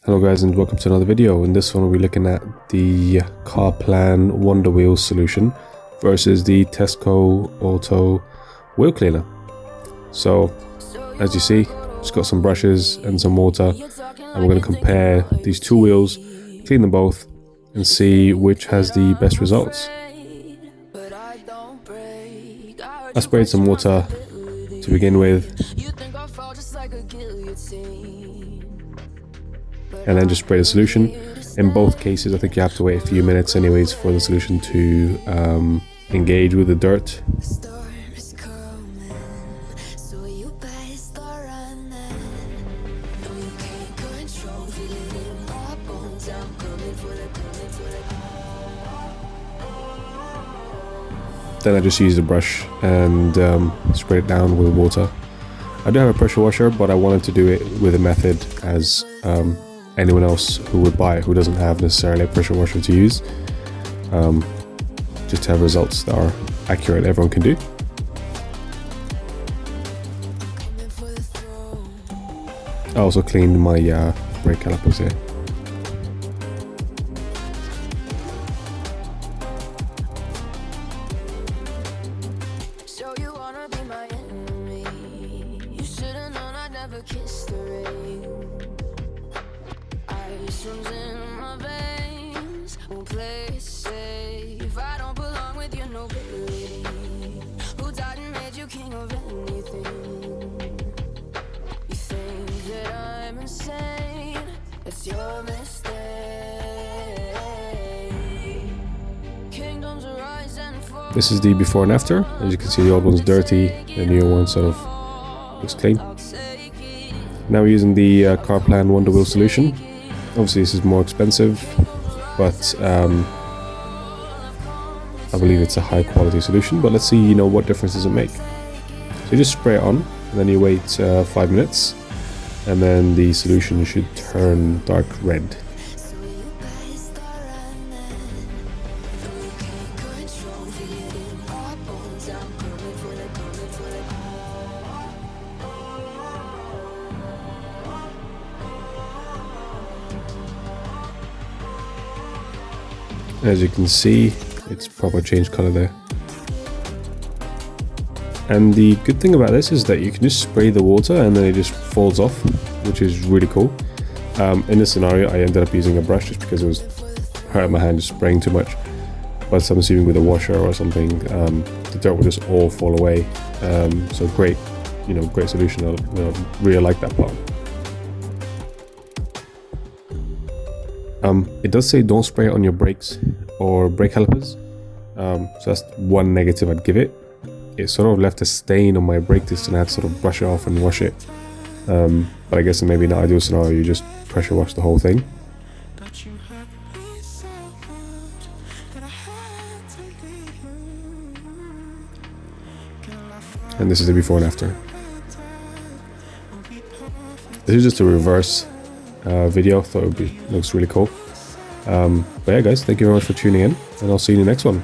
Hello guys, and welcome to another video. In this one we'll be looking at the CarPlan Wonder Wheels solution versus the Tesco Wheel Cleaner. So as you see, just got some brushes and some water, and we're going to compare these two wheels, clean them both and see which has the best results. I sprayed some water to begin with, and then just spray the solution. In both cases I think you have to wait a few minutes anyways for the solution to engage with the dirt. Then I just used a brush and sprayed it down with water. I do have a pressure washer, but I wanted to do it with a method as anyone else who would buy it who doesn't have necessarily a pressure washer to use, just to have results that are accurate, everyone can do. I also cleaned my brake calipers here. Your mistake. This is the before and after. As you can see, the old one's dirty, the newer one sort of looks clean. Now we're using the CarPlan Wonder Wheel solution. Obviously this is more expensive, but I believe it's a high quality solution. But let's see, what difference does it make. So you just spray it on, and then you wait 5 minutes, and then the solution should turn dark red. As you can see, it's proper changed color there. And the good thing about this is that you can just spray the water and then it just falls off, which is really cool. In this scenario I ended up using a brush just because it was hurting my hand just spraying too much. But I'm assuming with a washer or something, the dirt will just all fall away. So great, great solution. I really like that part. It does say don't spray it on your brakes or brake calipers. So that's one negative I'd give it. It sort of left a stain on my brake disc and I had to sort of brush it off and wash it. But I guess in maybe an ideal scenario you just pressure wash the whole thing. And this is the before and after. This is just a reverse video. I thought looks really cool. But yeah guys, thank you very much for tuning in, and I'll see you in the next one.